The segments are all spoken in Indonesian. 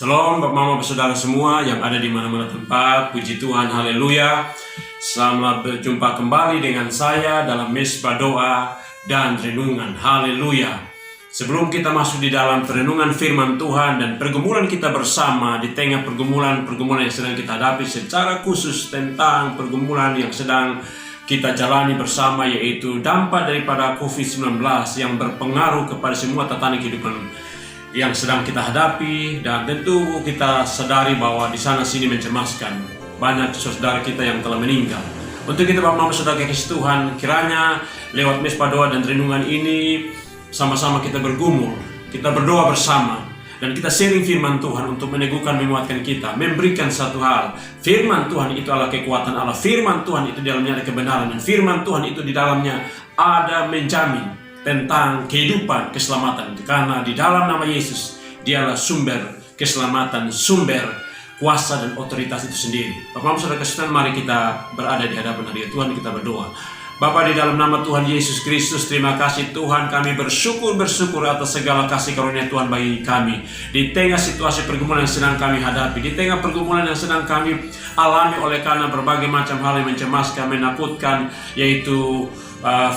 Shalom Bapak Mama Saudara semua yang ada di mana-mana tempat. Puji Tuhan, haleluya. Selamat berjumpa kembali dengan saya dalam Mesbah Doa dan Renungan, haleluya. Sebelum kita masuk di dalam perenungan firman Tuhan dan pergumulan kita bersama di tengah pergumulan yang sedang kita hadapi, secara khusus tentang pergumulan yang sedang kita jalani bersama, yaitu dampak daripada COVID-19 yang berpengaruh kepada semua tatanan kehidupan yang sedang kita hadapi. Dan tentu kita sadari bahwa di sana sini mencemaskan, banyak saudara kita yang telah meninggal. Untuk kita Bapak Mama Saudara kasih Tuhan, kiranya lewat Mesbah Doa dan Renungan ini sama-sama kita bergumul, kita berdoa bersama, dan kita sharing firman Tuhan untuk meneguhkan, menguatkan kita, memberikan satu hal. Firman Tuhan itu adalah kekuatan Allah. Firman Tuhan itu di dalamnya ada kebenaran, dan firman Tuhan itu di dalamnya ada menjamin tentang kehidupan, keselamatan. Karena di dalam nama Yesus, dialah sumber keselamatan, sumber kuasa dan otoritas itu sendiri. Bapak Mama Saudara kasih Tuhan, mari kita berada di hadapan hadirat Tuhan, kita berdoa. Bapa, di dalam nama Tuhan Yesus Kristus, terima kasih Tuhan, kami bersyukur atas segala kasih karunia Tuhan bagi kami. Di tengah situasi pergumulan yang sedang kami hadapi, di tengah pergumulan yang sedang kami alami oleh karena berbagai macam hal yang mencemaskan, menakutkan, yaitu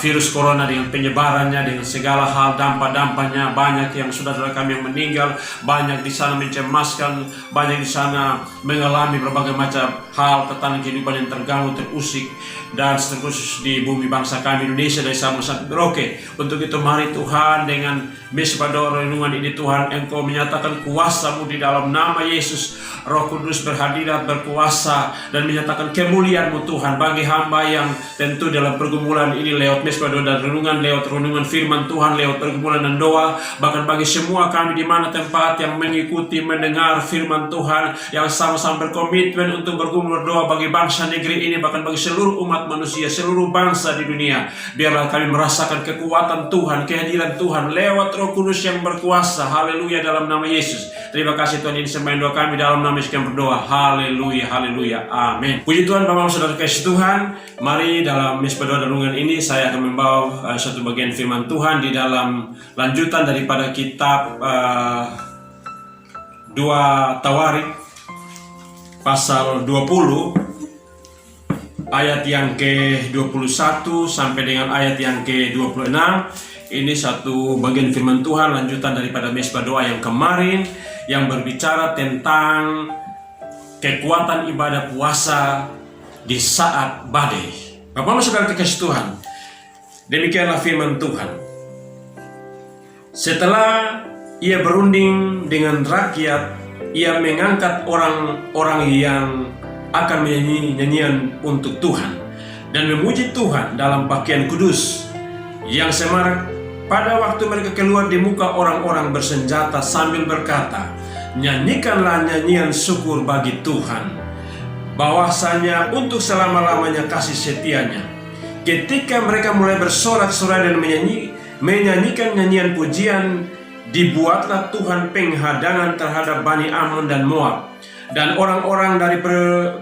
virus corona dengan penyebarannya, dengan segala hal dampak-dampaknya. Banyak yang saudara kami yang meninggal, banyak di sana mencemaskan, banyak di sana mengalami berbagai macam hal tentang kehidupan yang terganggu, terusik, dan terkhusus di bumi bangsa kami Indonesia dari Sabang sampai Merauke. Untuk itu mari Tuhan, dengan Mesbah Doa Renungan ini Tuhan, Engkau menyatakan kuasa-Mu di dalam nama Yesus. Roh Kudus berhadirat, berkuasa, dan menyatakan kemuliaan-Mu Tuhan bagi hamba yang tentu dalam pergumulan ini, lewat Mesbah Doa dan Renungan, lewat renungan firman Tuhan, lewat pergumulan dan doa, bahkan bagi semua kami di mana tempat yang mengikuti, mendengar firman Tuhan, yang sama-sama berkomitmen untuk bergumul berdoa bagi bangsa negeri ini, bahkan bagi seluruh umat manusia, seluruh bangsa di dunia. Biarlah kami merasakan kekuatan Tuhan, kehadiran Tuhan lewat Roh Kudus yang berkuasa, haleluya, dalam nama Yesus. Terima kasih Tuhan, ini sembahyang doa kami dalam nama Yesus yang berdoa, haleluya, haleluya, amin. Puji Tuhan. Bapak Mama Saudara kasih Tuhan, mari dalam Mesbah Doa dan Renungan ini saya akan membawa satu bagian firman Tuhan di dalam lanjutan daripada kitab 2 Tawarik pasal 20 ayat yang ke-21 sampai dengan ayat yang ke-26. Ini satu bagian firman Tuhan lanjutan daripada Mesbah Doa yang kemarin, yang berbicara tentang kekuatan ibadah puasa di saat badai. Bapak Mama Saudara kasih Tuhan, demikianlah firman Tuhan. Setelah ia berunding dengan rakyat, ia mengangkat orang-orang yang akan menyanyi nyanyian untuk Tuhan dan memuji Tuhan dalam pakaian kudus yang semarak. Pada waktu mereka keluar di muka orang-orang bersenjata sambil berkata, nyanyikanlah nyanyian syukur bagi Tuhan, bahwasanya untuk selama-lamanya kasih setianya. Ketika mereka mulai bersorak-sorai dan menyanyikan nyanyian pujian, dibuatlah Tuhan penghadangan terhadap Bani Ammon dan Moab dan orang-orang dari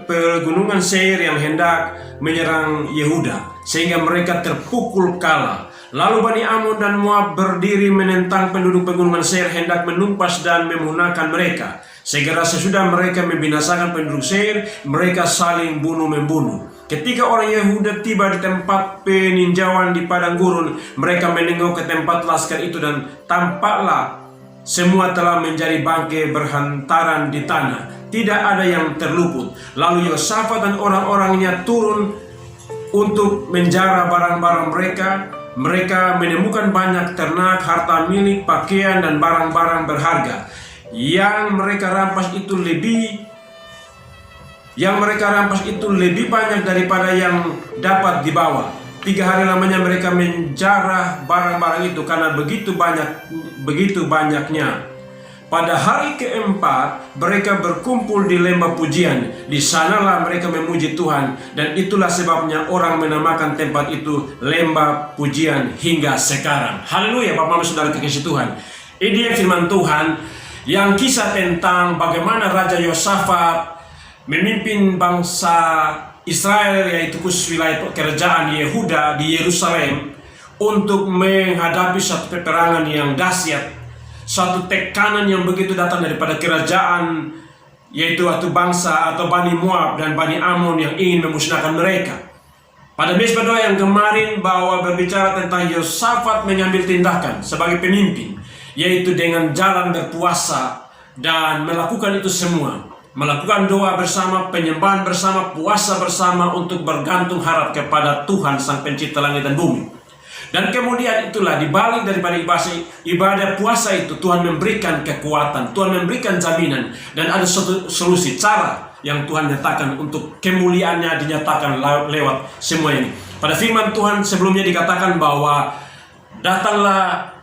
pegunungan Seir yang hendak menyerang Yehuda, sehingga mereka terpukul kalah. Lalu Bani Ammon dan Moab berdiri menentang penduduk pegunungan Seir, hendak menumpas dan memusnahkan mereka. Segera sesudah mereka membinasakan penduduk Seir, mereka saling bunuh-membunuh. Ketika orang Yehuda tiba di tempat peninjauan di padang gurun, mereka menengok ke tempat laskar itu, dan tampaklah semua telah menjadi bangkai berhantaran di tanah, tidak ada yang terluput. Lalu Yosafat dan orang-orangnya turun untuk menjara barang-barang mereka. Mereka menemukan banyak ternak, harta milik, pakaian, dan barang-barang berharga. Yang mereka rampas itu lebih banyak daripada yang dapat dibawa. 3 hari lamanya mereka menjarah barang-barang itu karena begitu banyaknya. Pada hari keempat mereka berkumpul di lembah pujian. Di sanalah mereka memuji Tuhan, dan itulah sebabnya orang menamakan tempat itu lembah pujian hingga sekarang. Haleluya. Bapak Mama Saudara kasih Tuhan, ini firman Tuhan yang kisah tentang bagaimana Raja Yosafat memimpin bangsa Israel, yaitu khusus wilayah kerajaan Yehuda di Yerusalem, untuk menghadapi satu peperangan yang dahsyat suatu tekanan yang begitu datang daripada kerajaan, yaitu waktu bangsa atau Bani Moab dan Bani Amon yang ingin memusnahkan mereka. Pada misbah doa yang kemarin bahwa berbicara tentang Yosafat mengambil tindakan sebagai pemimpin, yaitu dengan jalan berpuasa dan melakukan itu semua. Melakukan doa bersama, penyembahan bersama, puasa bersama untuk bergantung harap kepada Tuhan Sang Pencipta langit dan bumi. Dan kemudian itulah dibalik daripada ibadah puasa itu, Tuhan memberikan kekuatan, Tuhan memberikan jaminan, dan ada suatu solusi, cara yang Tuhan nyatakan untuk kemuliaannya dinyatakan lewat semua ini. Pada firman Tuhan sebelumnya dikatakan bahwa datanglah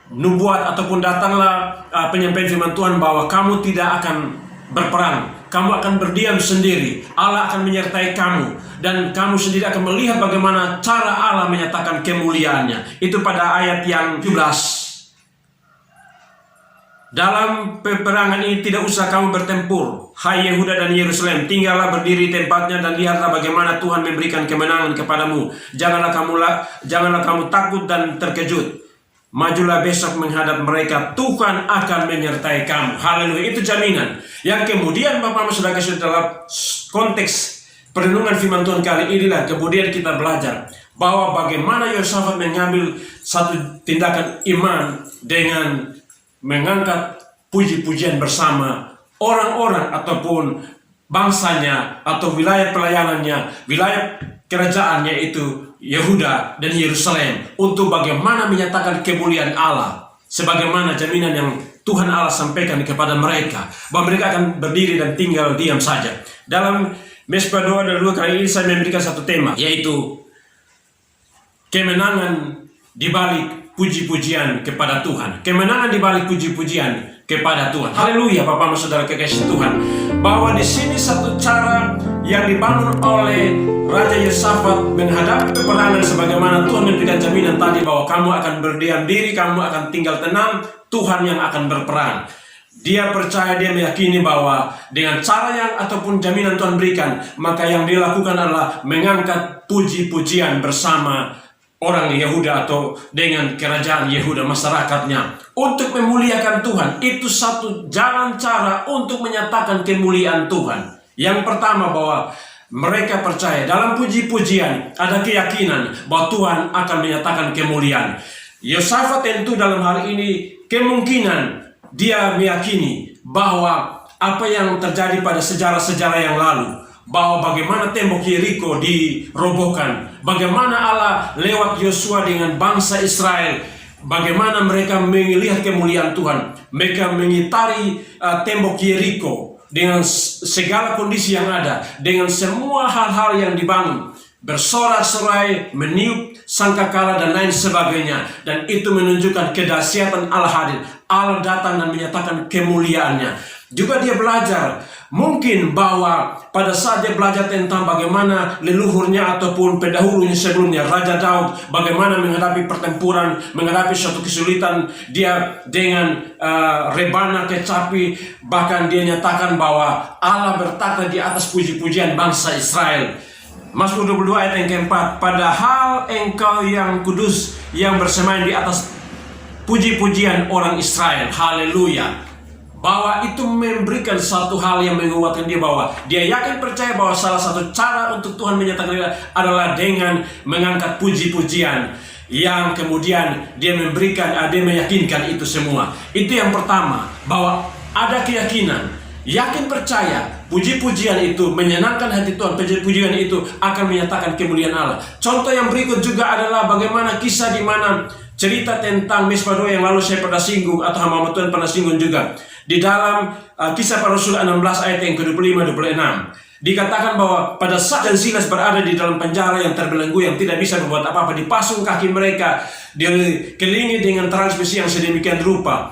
nubuat ataupun datanglah penyampaian firman Tuhan bahwa kamu tidak akan berperang, kamu akan berdiam sendiri, Allah akan menyertai kamu, dan kamu sendiri akan melihat bagaimana cara Allah menyatakan kemuliaannya. Itu pada ayat yang 17. Dalam peperangan ini tidak usah kamu bertempur, hai Yehuda dan Yerusalem, tinggallah berdiri tempatnya dan lihatlah bagaimana Tuhan memberikan kemenangan kepadamu. Janganlah kamu takut dan terkejut. Majulah besok menghadap mereka, Tuhan akan menyertai kamu. Haleluya, itu jaminan. Yang kemudian Bapak sudah kasih dalam konteks perenungan firman Tuhan kali inilah kemudian kita belajar bahwa bagaimana Yosafat mengambil satu tindakan iman dengan mengangkat puji-pujian bersama orang-orang ataupun bangsanya atau wilayah pelayanannya, wilayah kerajaannya itu Yehuda dan Yerusalem, untuk bagaimana menyatakan kemuliaan Allah sebagaimana jaminan yang Tuhan Allah sampaikan kepada mereka, bahwa mereka akan berdiri dan tinggal diam saja. Dalam mesbah doa dan dua kali ini saya memberikan satu tema, yaitu kemenangan di balik puji-pujian kepada Tuhan. Kemenangan di balik puji-pujian kepada Tuhan. Haleluya, Bapak Saudara kekasih Tuhan. Bahwa di sini satu cara yang dibangun oleh Raja Yosafat menghadapi peperangan sebagaimana Tuhan memberikan jaminan tadi bahwa kamu akan berdiam diri, kamu akan tinggal tenang, Tuhan yang akan berperang. Dia percaya, dia meyakini bahwa dengan cara yang ataupun jaminan Tuhan berikan, maka yang dilakukan adalah mengangkat puji-pujian bersama orang Yehuda atau dengan kerajaan Yehuda, masyarakatnya, untuk memuliakan Tuhan. Itu satu jalan cara untuk menyatakan kemuliaan Tuhan. Yang pertama, bahwa mereka percaya dalam puji-pujian ada keyakinan bahwa Tuhan akan menyatakan kemuliaan. Yosafat tentu dalam hal ini kemungkinan dia meyakini bahwa apa yang terjadi pada sejarah-sejarah yang lalu, bahwa bagaimana tembok Yeriko dirobohkan, bagaimana Allah lewat Yosua dengan bangsa Israel, bagaimana mereka melihat kemuliaan Tuhan, mereka mengitari tembok Yeriko dengan segala kondisi yang ada, dengan semua hal-hal yang dibangun, bersorak-sorai, meniup sangkakala dan lain sebagainya, dan itu menunjukkan kedahsyatan Allah hadir. Allah datang dan menyatakan kemuliaannya. Juga dia belajar mungkin bahwa pada saat dia belajar tentang bagaimana leluhurnya ataupun pendahulunya sebelumnya, Raja Daud, bagaimana menghadapi pertempuran, menghadapi suatu kesulitan, dia dengan rebana, kecapi, bahkan dia nyatakan bahwa Allah bertakhta di atas puji-pujian bangsa Israel. Mazmur 22 ayat yang keempat, padahal engkau yang kudus yang bersemayam di atas puji-pujian orang Israel. Haleluya. Bahwa itu memberikan satu hal yang menguatkan dia, bahwa dia yakin percaya bahwa salah satu cara untuk Tuhan menyatakan adalah dengan mengangkat puji-pujian, yang kemudian dia memberikan, dia meyakinkan itu semua. Itu yang pertama, bahwa ada keyakinan, yakin percaya puji-pujian itu menyenangkan hati Tuhan, puji-pujian itu akan menyatakan kemuliaan Allah. Contoh yang berikut juga adalah bagaimana kisah di mana cerita tentang mesbah doa yang lalu saya pernah singgung, atau hamba Tuhan pernah singgung juga. Di dalam Kisah Para Rasul 16 ayat yang ke-25-26 dikatakan bahwa pada saat dan Silas berada di dalam penjara yang terbelenggu, yang tidak bisa berbuat apa-apa, dipasung kaki mereka, dikelilingi dengan transmisi yang sedemikian rupa.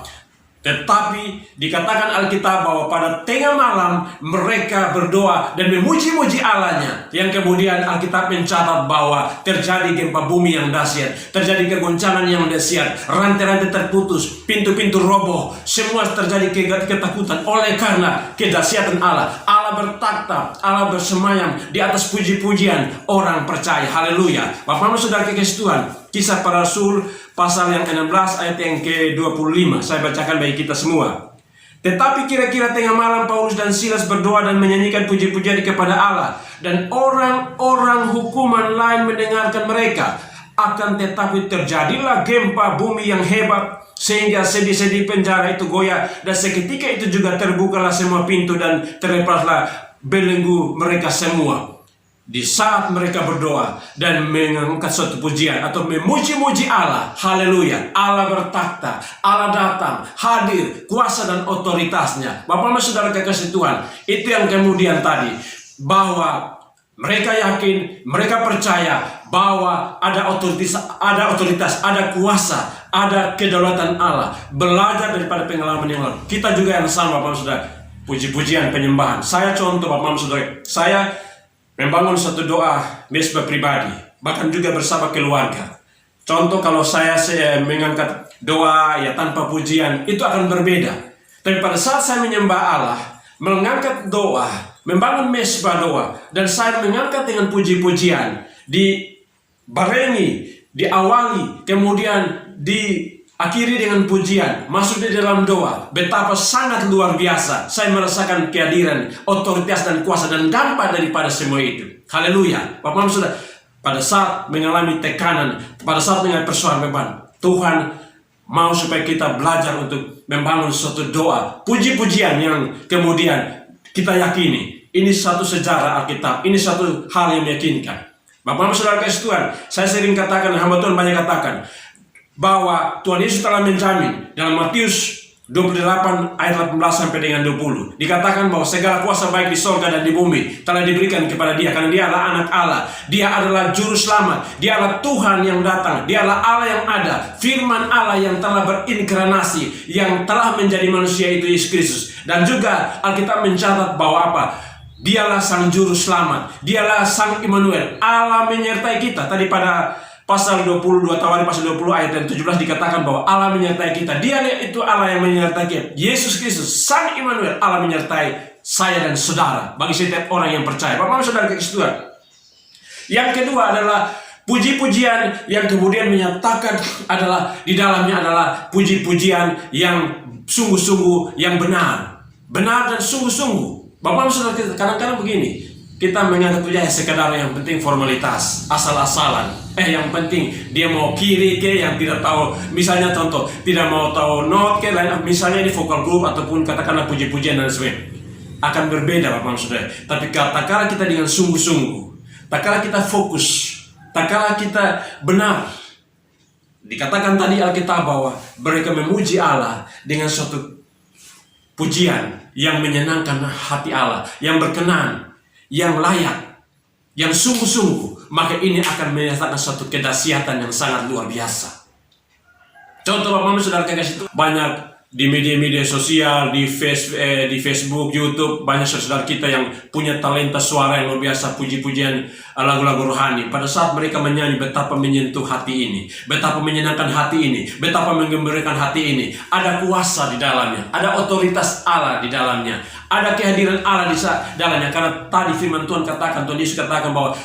Tetapi dikatakan Alkitab bahwa pada tengah malam mereka berdoa dan memuji-muji Allahnya, yang kemudian Alkitab mencatat bahwa terjadi gempa bumi yang dahsyat, terjadi kegoncangan yang dahsyat, rantai-rantai terputus, pintu-pintu roboh, semua terjadi ketakutan oleh karena kedahsyatan Allah. Allah bertakhta, Allah bersemayam di atas puji-pujian orang percaya. Haleluya. Bapak Saudara kekasih Tuhan, Kisah Para Rasul pasal yang 16 ayat yang ke-25. Saya bacakan bagi kita semua. Tetapi kira-kira tengah malam Paulus dan Silas berdoa dan menyanyikan puji-pujian kepada Allah, dan orang-orang hukuman lain mendengarkan mereka. Akan tetapi terjadilah gempa bumi yang hebat, sehingga sendi-sendi penjara itu goyah, dan seketika itu juga terbukalah semua pintu dan terlepaslah belenggu mereka semua. Di saat mereka berdoa dan mengangkat suatu pujian atau memuji-muji Allah, haleluya, Allah bertakhta, Allah datang, hadir, kuasa dan otoritasnya. Bapak dan saudara kekasih Tuhan, itu yang kemudian tadi, bahwa mereka yakin, mereka percaya bahwa ada otoritas, ada kuasa, ada kedaulatan Allah. Belajar daripada pengalaman yang lalu. Kita juga yang sama, Bapak dan saudara, puji-pujian, penyembahan. Saya contoh, Bapak dan saudara, saya membangun satu doa mesbah pribadi, bahkan juga bersama keluarga. Contoh, kalau saya mengangkat doa ya tanpa pujian, itu akan berbeda. Tapi pada saat saya menyembah Allah, mengangkat doa, membangun mesbah doa, dan saya mengangkat dengan puji-pujian, dibarengi, diawali, kemudian diakhiri dengan pujian, masuk di dalam doa, betapa sangat luar biasa saya merasakan kehadiran, otoritas dan kuasa dan dampak daripada semua itu. Haleluya. Bapak dan saudara, pada saat mengalami tekanan, pada saat mengalami persoalan beban, Tuhan mau supaya kita belajar untuk membangun suatu doa, puji-pujian yang kemudian kita yakini. Ini satu sejarah Alkitab, ini satu hal yang meyakinkan. Bapak dan saudara kasih Tuhan, saya sering katakan, hamba Tuhan banyak katakan, bahwa Tuhan Yesus telah menjamin dalam Matius 28 ayat 18 sampai dengan 20. Dikatakan bahwa segala kuasa baik di sorga dan di bumi telah diberikan kepada Dia, karena Dia adalah anak Allah. Dia adalah juru selamat. Dia adalah Tuhan yang datang. Dia adalah Allah yang ada. Firman Allah yang telah berinkarnasi, yang telah menjadi manusia, itu Yesus Kristus. Dan juga Alkitab mencatat bahwa apa? Dialah sang juru selamat. Dialah sang Immanuel. Allah menyertai kita. Tadi pada pasal 22 Tawarikh pasal 20 ayat 17 dikatakan bahwa Allah menyertai kita. Dia itu Allah yang menyertai kita. Yesus Kristus, sang Immanuel, Allah menyertai saya dan saudara. Bagi setiap orang yang percaya. Bapak dan saudara kekasih Tuhan. Yang kedua adalah puji-pujian yang kemudian menyatakan adalah di dalamnya adalah puji-pujian yang sungguh-sungguh, yang benar. Benar dan sungguh-sungguh. Bapak dan saudara, kadang-kadang begini, kita menganggap pujian sekadar yang penting formalitas, asal-asalan. Yang penting dia mau kiri ke, yang tidak tahu, misalnya contoh, tidak mau tahu not ke, lain, misalnya ini vokal group ataupun katakanlah puji-pujian dan sebagainya. Akan berbeda Bapak dan saudara. Tapi katakanlah kita dengan sungguh-sungguh, katakanlah kita fokus, katakanlah kita benar. Dikatakan tadi Alkitab bahwa mereka memuji Allah dengan suatu pujian yang menyenangkan hati Allah, yang berkenan, yang layak, yang sungguh-sungguh, maka ini akan menyatakan suatu kedahsyatan yang sangat luar biasa. Contoh Bapak dan saudara kekasih itu banyak di media-media sosial, di Facebook, YouTube, banyak saudara kita yang punya talenta suara yang luar biasa, puji-pujian lagu-lagu rohani. Pada saat mereka menyanyi, betapa menyentuh hati ini, betapa menyenangkan hati ini, betapa menggembirakan hati ini. Ada kuasa di dalamnya, ada otoritas Allah di dalamnya, ada kehadiran Allah di dalamnya. Karena tadi firman Tuhan katakan, Tuhan Yesus katakan bahwa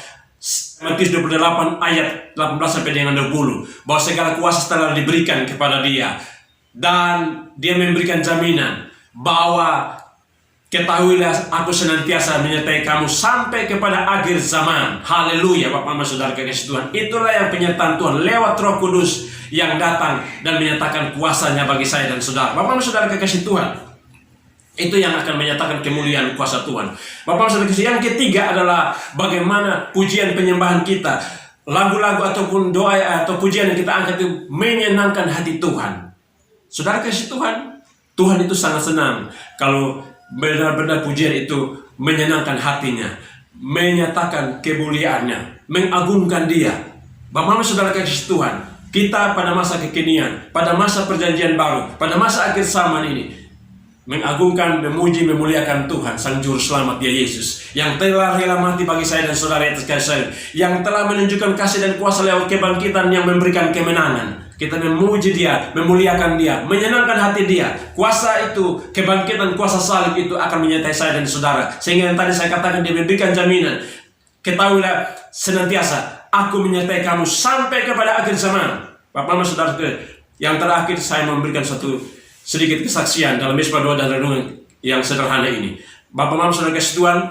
Matius 28 ayat 18 sampai dengan 20, bahwa segala kuasa telah diberikan kepada Dia. Dan Dia memberikan jaminan bahwa ketahuilah aku senantiasa menyertai kamu sampai kepada akhir zaman. Haleluya Bapak dan saudara kekasih Tuhan. Itulah yang penyertaan Tuhan lewat Roh Kudus yang datang dan menyatakan kuasanya bagi saya dan saudara. Bapak dan saudara kekasih Tuhan, itu yang akan menyatakan kemuliaan kuasa Tuhan. Bapak dan saudara kekasih, yang ketiga adalah bagaimana pujian penyembahan kita, lagu-lagu ataupun doa atau pujian yang kita angkat itu menyenangkan hati Tuhan. Saudara kasih Tuhan, Tuhan itu sangat senang kalau benar-benar pujian itu menyenangkan hatinya, menyatakan kemuliaannya, mengagungkan Dia. Bapak dan saudara kasih Tuhan, kita pada masa kekinian, pada masa perjanjian baru, pada masa akhir zaman ini, mengagungkan, memuji, memuliakan Tuhan, Sang Juru Selamat Dia Yesus, yang telah rela mati bagi saya dan saudara atas kasih saya, yang telah menunjukkan kasih dan kuasa lewat kebangkitan yang memberikan kemenangan. Kita memuji Dia, memuliakan Dia, menyenangkan hati Dia. Kuasa itu, kebangkitan kuasa salib itu akan menyertai saya dan saudara. Sehingga yang tadi saya katakan, Dia memberikan jaminan. Ketahuilah senantiasa aku menyertai kamu sampai kepada akhir zaman. Bapak Mama Saudara, yang terakhir saya memberikan satu sedikit kesaksian dalam Misbah Doa dan Renungan yang sederhana ini. Bapak Mama Saudara kasih Tuhan,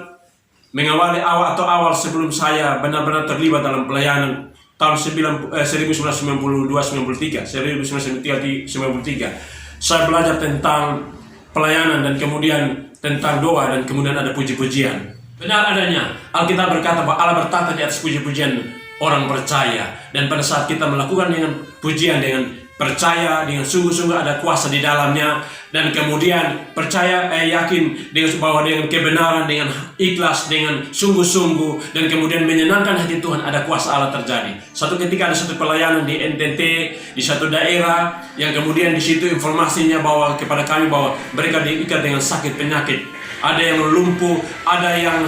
mengawali awal sebelum saya benar-benar terlibat dalam pelayanan tahun 1992-93, saya belajar tentang pelayanan dan kemudian tentang doa dan kemudian ada puji-pujian. Benar adanya Alkitab berkata bahwa Allah bertata di atas puji-pujian orang percaya, dan pada saat kita melakukan dengan pujian dengan percaya, dengan sungguh-sungguh ada kuasa di dalamnya, dan kemudian percaya, yakin dengan bahwa dengan kebenaran, dengan ikhlas, dengan sungguh-sungguh, dan kemudian menyenangkan hati Tuhan, ada kuasa Allah terjadi. Satu ketika ada satu pelayanan di NTT, di satu daerah, yang kemudian di situ informasinya bahwa kepada kami bahwa mereka diikat dengan sakit penyakit. Ada yang lumpuh, ada yang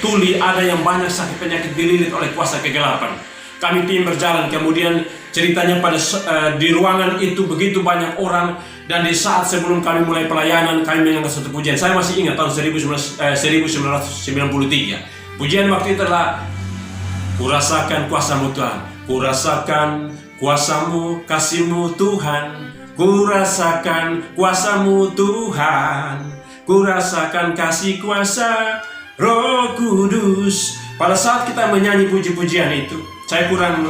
tuli, ada yang banyak sakit penyakit dililit oleh kuasa kegelapan. Kami tim berjalan, kemudian ceritanya di ruangan itu begitu banyak orang, dan di saat sebelum kami mulai pelayanan, kami mengangkat satu pujian. Saya masih ingat tahun 1993. Pujian waktu itu adalah, kurasakan kuasa-Mu Tuhan, kurasakan kuasa-Mu, kasih-Mu Tuhan, kurasakan kuasa-Mu Tuhan, kurasakan kasih kuasa Roh Kudus. Pada saat kita menyanyi puji-pujian itu, saya kurang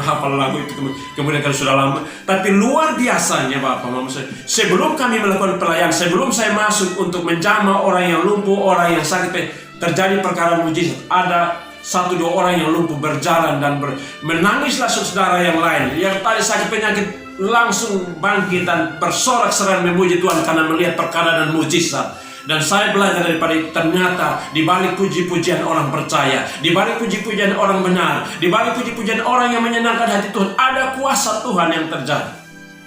hafal lagu itu kemudian kalau sudah lama. Tapi luar biasanya Bapak Mama, sebelum kami melakukan pelayanan, sebelum saya masuk untuk menjamah orang yang lumpuh, orang yang sakit, terjadi perkara mujizat. Ada 1-2 orang yang lumpuh berjalan dan menangislah saudara yang lain yang tadi sakit penyakit langsung bangkit dan bersorak-sorai memuji Tuhan karena melihat perkara dan mujizat. Dan saya belajar daripada ternyata di balik puji-pujian orang percaya, di balik puji-pujian orang benar, di balik puji-pujian orang yang menyenangkan hati Tuhan, ada kuasa Tuhan yang terjadi.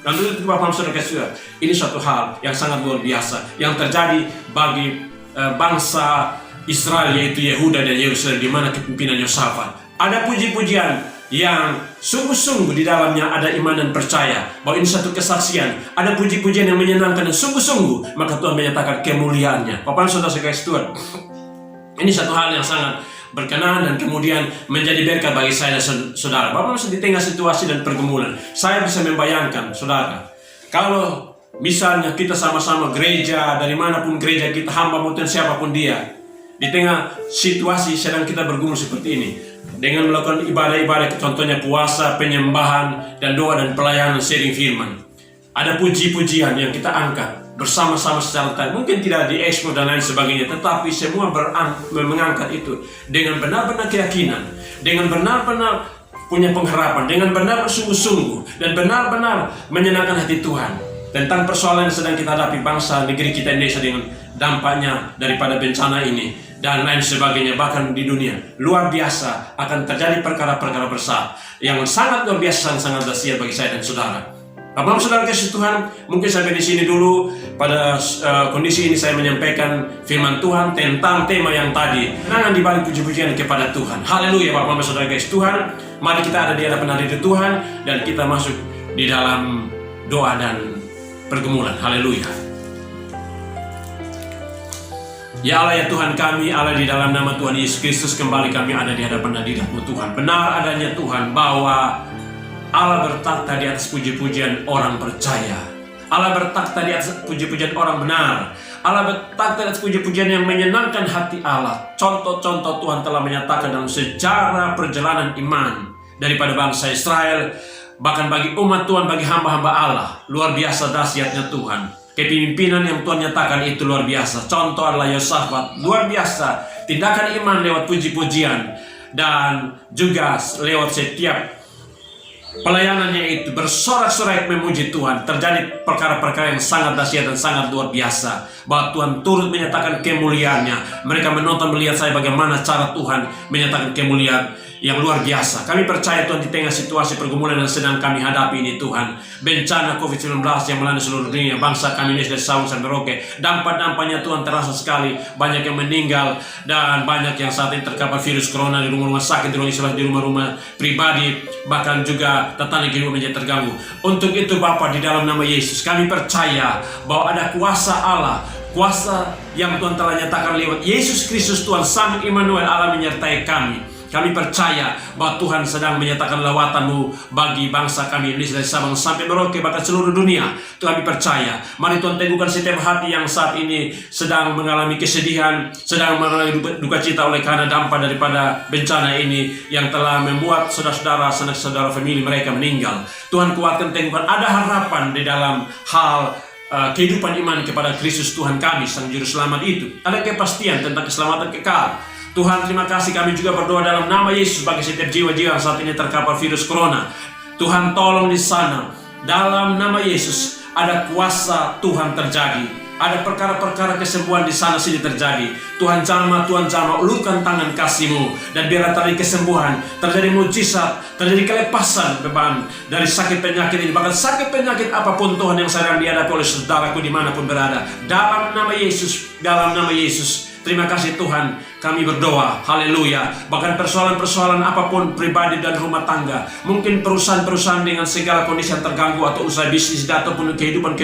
Dan itu Bapak Saudara Saudara, ini suatu hal yang sangat luar biasa yang terjadi bagi bangsa Israel, yaitu Yehuda dan Yerusalem, di mana kepimpinan Yosafat. Ada puji-pujian yang sungguh-sungguh di dalamnya ada iman dan percaya bahwa ini satu kesaksian. Ada puji-pujian yang menyenangkan dan sungguh-sungguh, maka Tuhan menyatakan kemuliaannya. Bapak Saudara sekalian Tuhan, ini satu hal yang sangat berkenan dan kemudian menjadi berkat bagi saya dan saudara. Bapak di tengah situasi dan pergumulan, saya bisa membayangkan saudara, kalau misalnya kita sama-sama gereja, dari manapun gereja kita, hamba Tuhan siapapun dia, di tengah situasi sedang kita bergumul seperti ini, dengan melakukan ibadah-ibadah, contohnya puasa, penyembahan, dan doa dan pelayanan sharing firman. Ada puji-pujian yang kita angkat bersama-sama secara time. Mungkin tidak diekspor dan lain sebagainya, tetapi semua mengangkat itu dengan benar-benar keyakinan, dengan benar-benar punya pengharapan, dengan benar-benar sungguh-sungguh, dan benar-benar menyenangkan hati Tuhan tentang persoalan yang sedang kita hadapi bangsa negeri kita Indonesia dengan dampaknya daripada bencana ini dan lain sebagainya. Bahkan di dunia luar biasa akan terjadi perkara-perkara besar yang sangat luar biasa, sangat dahsyat bagi saya dan saudara. Bapak saudara kasih Tuhan, mungkin sampai di sini dulu. Pada kondisi ini saya menyampaikan firman Tuhan tentang tema yang tadi, kenangan di balik puji-pujian kepada Tuhan. Haleluya Bapak saudara kasih Tuhan. Mari kita ada di hadapan hadirat Tuhan dan kita masuk di dalam doa dan pergumulan. Haleluya. Ya Allah ya Tuhan kami, Allah di dalam nama Tuhan Yesus Kristus, kembali kami ada di hadapan hadirat-Mu Tuhan. Benar adanya Tuhan bahwa Allah bertakhta di atas puji-pujian orang percaya. Allah bertakhta di atas puji-pujian orang benar. Allah bertakhta di atas puji-pujian yang menyenangkan hati Allah. Contoh-contoh Tuhan telah menyatakan dalam sejarah perjalanan iman daripada bangsa Israel, bahkan bagi umat Tuhan, bagi hamba-hamba Allah. Luar biasa dahsyatnya Tuhan. Kepemimpinan yang Tuhan nyatakan itu luar biasa. Contoh adalah Yosafat, luar biasa. Tindakan iman lewat puji-pujian dan juga lewat setiap pelayanannya itu bersorak-sorai memuji Tuhan. Terjadi perkara-perkara yang sangat dahsyat dan sangat luar biasa, bahwa Tuhan turut menyatakan kemuliaannya. Mereka menonton, melihat saya bagaimana cara Tuhan menyatakan kemuliaan yang luar biasa. Kami percaya Tuhan di tengah situasi pergumulan yang sedang kami hadapi ini Tuhan, bencana COVID-19 yang melanda seluruh dunia, bangsa kami ini dari Sabang sampai Merauke, dampak-dampaknya Tuhan terasa sekali. Banyak yang meninggal dan banyak yang saat ini terkapar virus corona di rumah-rumah sakit, di rumah isolasi, di rumah-rumah pribadi, bahkan juga tetangga kehidupan menjadi terganggu. Untuk itu Bapa, di dalam nama Yesus kami percaya bahwa ada kuasa Allah, kuasa yang Tuhan telah nyatakan lewat Yesus Kristus Tuhan Sang Immanuel, Allah menyertai kami. Kami percaya bahwa Tuhan sedang menyatakan lawatan-Mu bagi bangsa kami Indonesia dari Sabang sampai Merauke, bahkan seluruh dunia. Tuhan, kami percaya. Mari Tuhan teguhkan setiap hati yang saat ini sedang mengalami kesedihan, sedang mengalami duka cita oleh karena dampak daripada bencana ini yang telah membuat saudara-saudara, sanak saudara, famili mereka meninggal. Tuhan, kuatkan, teguhkan. Ada harapan di dalam hal kehidupan iman kepada Kristus Tuhan kami, Sang Juru Selamat itu. Ada kepastian tentang keselamatan kekal. Tuhan, terima kasih, kami juga berdoa dalam nama Yesus bagi setiap jiwa-jiwa yang saat ini terkapar virus corona. Tuhan, tolong di sana. Dalam nama Yesus, ada kuasa Tuhan terjadi. Ada perkara-perkara kesembuhan di sana sini terjadi. Tuhan jamah, ulurkan tangan kasih-Mu, dan biarlah terjadi kesembuhan, terjadi mujizat, terjadi kelepasan beban dari sakit penyakit ini. Bahkan sakit penyakit apapun Tuhan yang sedang dihadapi oleh saudaraku dimanapun berada. Dalam nama Yesus, dalam nama Yesus. Terima kasih Tuhan, kami berdoa, haleluya. Bahkan persoalan-persoalan apapun pribadi dan rumah tangga, mungkin perusahaan-perusahaan dengan segala kondisi yang terganggu, atau usaha bisnis ataupun kehidupan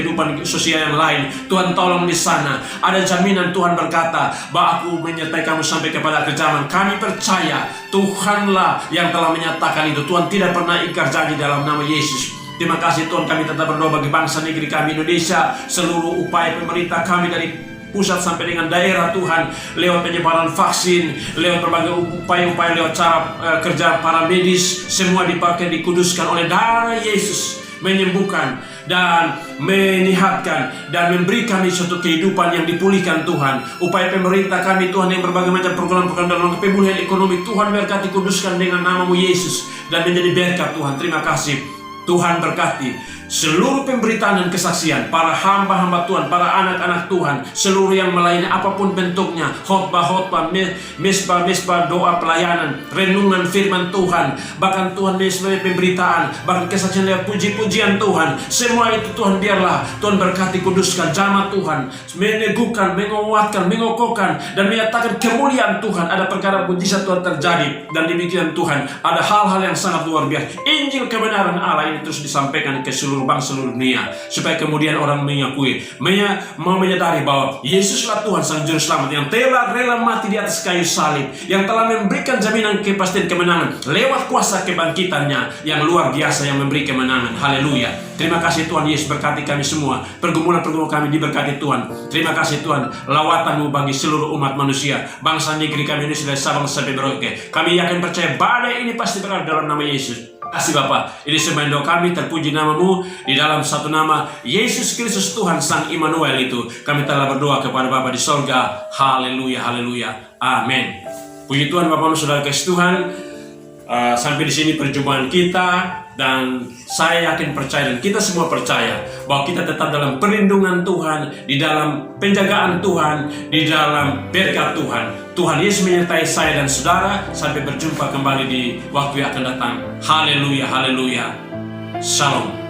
sosial yang lain, Tuhan tolong di sana. Ada jaminan Tuhan berkata bahwa Aku menyertai kamu sampai kepada akhir zaman. Kami percaya Tuhanlah yang telah menyatakan itu. Tuhan tidak pernah ingkar janji dalam nama Yesus. Terima kasih Tuhan, kami tetap berdoa bagi bangsa negeri kami Indonesia, seluruh upaya pemerintah kami dari pusat sampai dengan daerah Tuhan, lewat penyebaran vaksin, lewat berbagai upaya-upaya, lewat cara kerja para medis, semua dipakai, dikuduskan oleh darah Yesus, menyembuhkan dan menyehatkan dan memberi kami suatu kehidupan yang dipulihkan Tuhan. Upaya pemerintah kami Tuhan yang berbagai macam program-program dalam pemulihan ekonomi, Tuhan berkati, kuduskan dengan nama-Mu Yesus dan menjadi berkat Tuhan. Terima kasih Tuhan, berkati seluruh pemberitaan dan kesaksian para hamba-hamba Tuhan, para anak-anak Tuhan, seluruh yang melayani apapun bentuknya, khotbah-khotbah, mesbah-mesbah, doa pelayanan, renungan firman Tuhan, bahkan Tuhan mesbah pemberitaan, bahkan kesaksian lewat puji-pujian Tuhan. Semua itu Tuhan biarlah Tuhan berkati, kuduskan, jamah Tuhan, meneguhkan, menguatkan, mengokohkan, dan menyatakan kemuliaan Tuhan. Ada perkara mujizat Tuhan terjadi, dan demikian Tuhan ada hal-hal yang sangat luar biasa. Injil kebenaran Allah ini terus disampaikan ke seluruh bangsa, seluruh dunia, supaya kemudian orang mengakui, menyadari bahwa Yesuslah Tuhan Sang Juru Selamat yang telah rela mati di atas kayu salib, yang telah memberikan jaminan kepastian kemenangan lewat kuasa kebangkitannya yang luar biasa, yang memberi kemenangan. Haleluya. Terima kasih Tuhan Yesus, berkati kami semua, pergumulan-pergumulan kami diberkati Tuhan. Terima kasih Tuhan, lawatan-Mu bagi seluruh umat manusia, bangsa negeri kami ini dari Sabang sampai Merauke. Kami yakin percaya badai ini pasti berakhir dalam nama Yesus. Kasih Bapa, ini sembahan doa kami, terpuji nama-Mu, di dalam satu nama Yesus Kristus Tuhan Sang Immanuel itu kami telah berdoa kepada Bapa di sorga. Haleluya, haleluya, amin. Puji Tuhan, Bapak, Saudara kasih Tuhan. Sampai di sini perjumpaan kita, dan saya yakin percaya dan kita semua percaya bahwa kita tetap dalam perlindungan Tuhan, di dalam penjagaan Tuhan, di dalam berkat Tuhan. Tuhan Yesus menyertai saya dan saudara sampai berjumpa kembali di waktu yang akan datang. Haleluya, haleluya. Shalom.